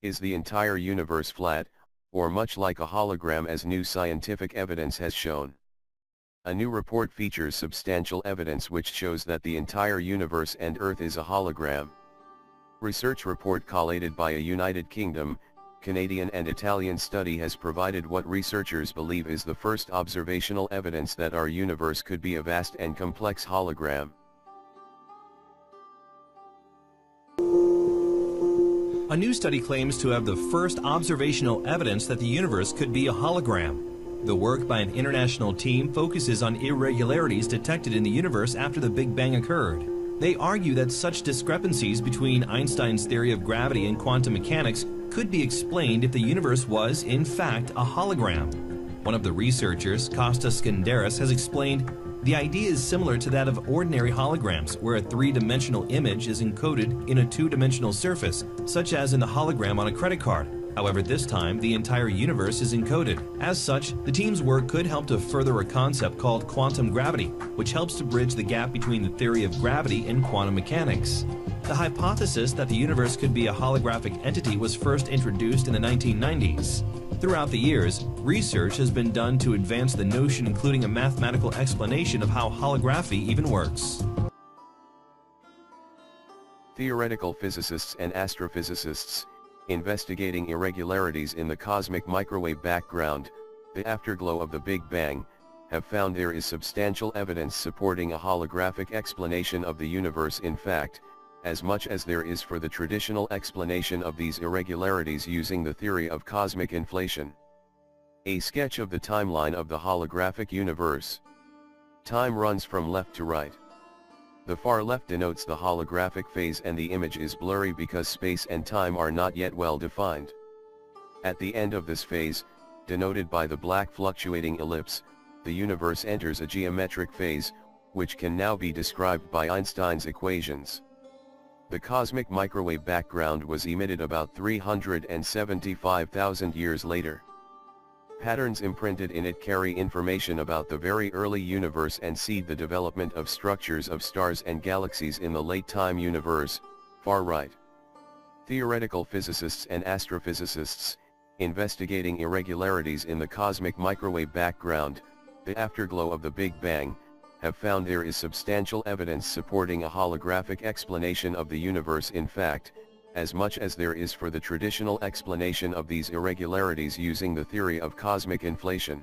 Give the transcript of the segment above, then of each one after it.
Is the entire universe flat, or much like a hologram, as new scientific evidence has shown? A new report features substantial evidence which shows that the entire universe and Earth is a hologram. Research report collated by a United Kingdom, Canadian and Italian study has provided what researchers believe is the first observational evidence that our universe could be a vast and complex hologram. A new study claims to have the first observational evidence that the universe could be a hologram. The work by an international team focuses on irregularities detected in the universe after the Big Bang occurred. They argue that such discrepancies between Einstein's theory of gravity and quantum mechanics could be explained if the universe was, in fact, a hologram. One of the researchers, Kostas Skenderis, has explained the idea is similar to that of ordinary holograms, where a three-dimensional image is encoded in a two-dimensional surface, such as in the hologram on a credit card. However, this time, the entire universe is encoded. As such, the team's work could help to further a concept called quantum gravity, which helps to bridge the gap between the theory of gravity and quantum mechanics. The hypothesis that the universe could be a holographic entity was first introduced in the 1990s. Throughout the years, research has been done to advance the notion, including a mathematical explanation of how holography even works. Theoretical physicists and astrophysicists, investigating irregularities in the cosmic microwave background, the afterglow of the Big Bang, have found there is substantial evidence supporting a holographic explanation of the universe. In fact, as much as there is for the traditional explanation of these irregularities using the theory of cosmic inflation. A sketch of the timeline of the holographic universe. Time runs from left to right. The far left denotes the holographic phase, and the image is blurry because space and time are not yet well defined. At the end of this phase, denoted by the black fluctuating ellipse, the universe enters a geometric phase, which can now be described by Einstein's equations. The cosmic microwave background was emitted about 375,000 years later. Patterns imprinted in it carry information about the very early universe and seed the development of structures of stars and galaxies in the late-time universe, far right. Theoretical physicists and astrophysicists, investigating irregularities in the cosmic microwave background, the afterglow of the Big Bang, have found there is substantial evidence supporting a holographic explanation of the universe. In fact, as much as there is for the traditional explanation of these irregularities using the theory of cosmic inflation.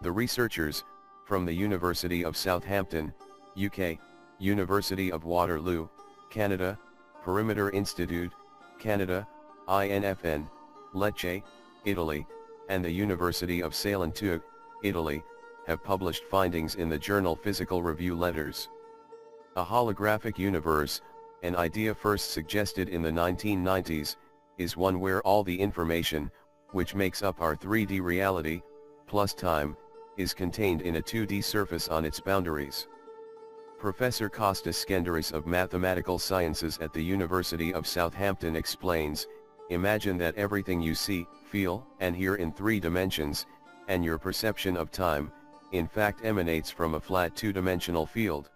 The researchers, from the University of Southampton, UK, University of Waterloo, Canada, Perimeter Institute, Canada, INFN, Lecce, Italy, and the University of Salento, Italy, have published findings in the journal Physical Review Letters. A holographic universe, an idea first suggested in the 1990s, is one where all the information, which makes up our 3D reality, plus time, is contained in a 2D surface on its boundaries. Professor Kostas Skenderis of Mathematical Sciences at the University of Southampton explains, imagine that everything you see, feel, and hear in 3 dimensions, and your perception of time, in fact emanates from a flat 2-dimensional field.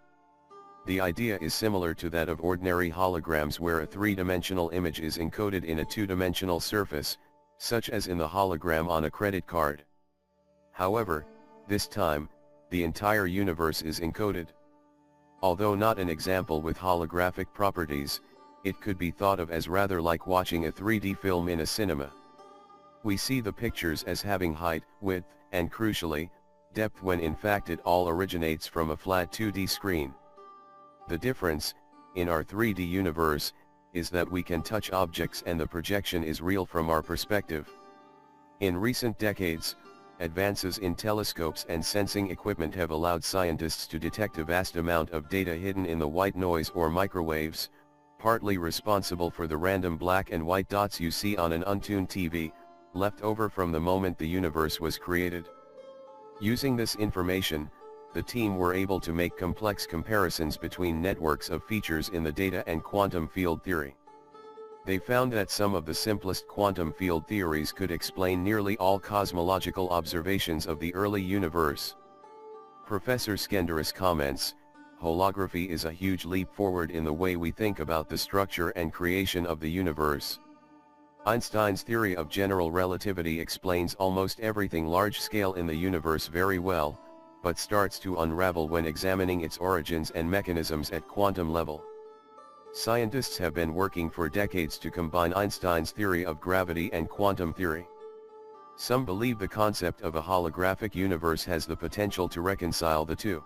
The idea is similar to that of ordinary holograms, where a 3-dimensional image is encoded in a 2-dimensional surface, such as in the hologram on a credit card. However, this time, the entire universe is encoded. Although not an example with holographic properties, it could be thought of as rather like watching a 3D film in a cinema. We see the pictures as having height, width, and crucially, depth, when in fact it all originates from a flat 2D screen. The difference, in our 3D universe, is that we can touch objects and the projection is real from our perspective. In recent decades, advances in telescopes and sensing equipment have allowed scientists to detect a vast amount of data hidden in the white noise or microwaves, partly responsible for the random black and white dots you see on an untuned TV, left over from the moment the universe was created. Using this information, the team were able to make complex comparisons between networks of features in the data and quantum field theory. They found that some of the simplest quantum field theories could explain nearly all cosmological observations of the early universe. Professor Skenderis comments, holography is a huge leap forward in the way we think about the structure and creation of the universe. Einstein's theory of general relativity explains almost everything large-scale in the universe very well, but starts to unravel when examining its origins and mechanisms at quantum level. Scientists have been working for decades to combine Einstein's theory of gravity and quantum theory. Some believe the concept of a holographic universe has the potential to reconcile the two.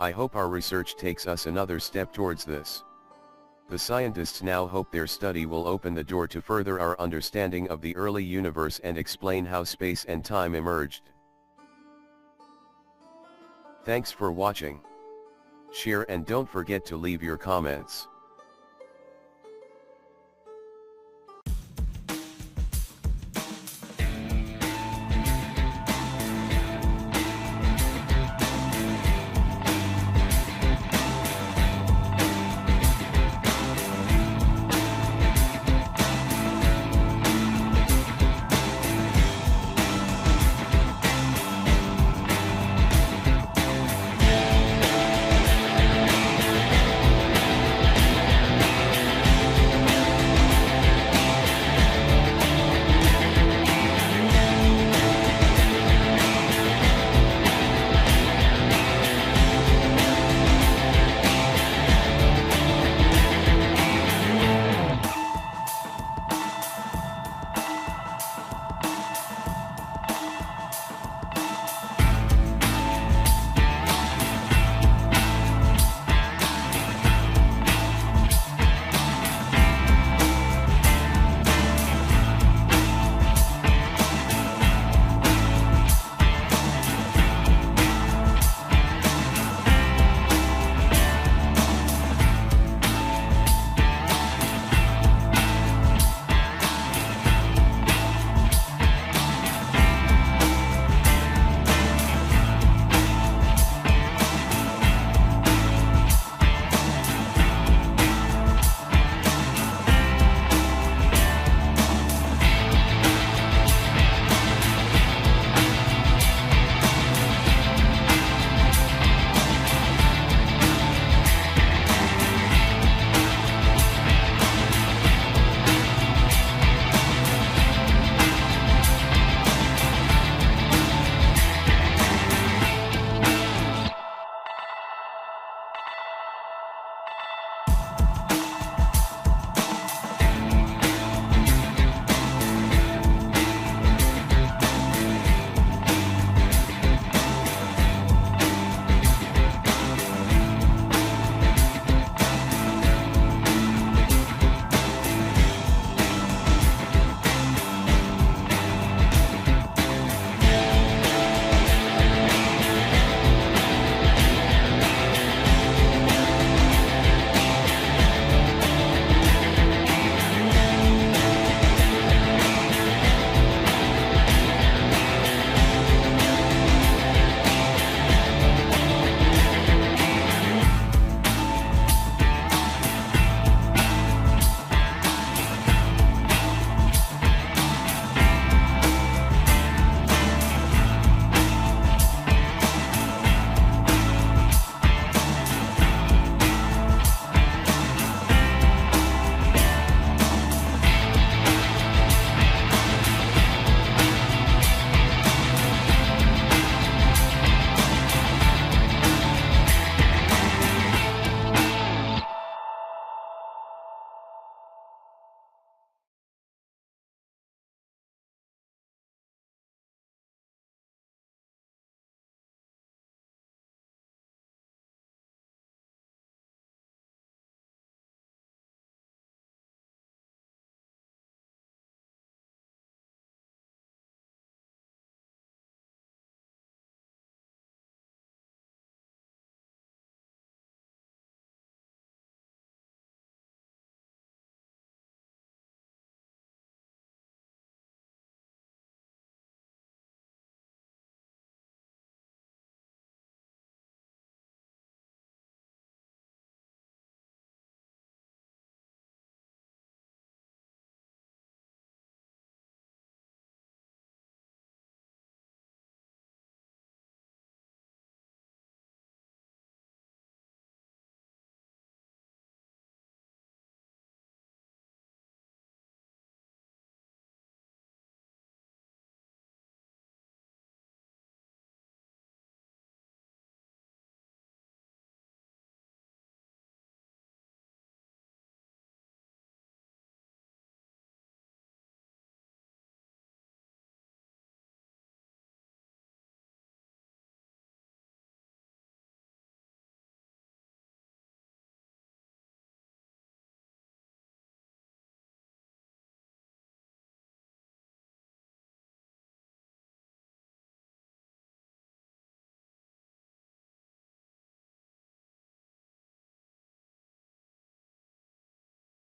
I hope our research takes us another step towards this. The scientists now hope their study will open the door to further our understanding of the early universe and explain how space and time emerged. Thanks for watching. Share and don't forget to leave your comments.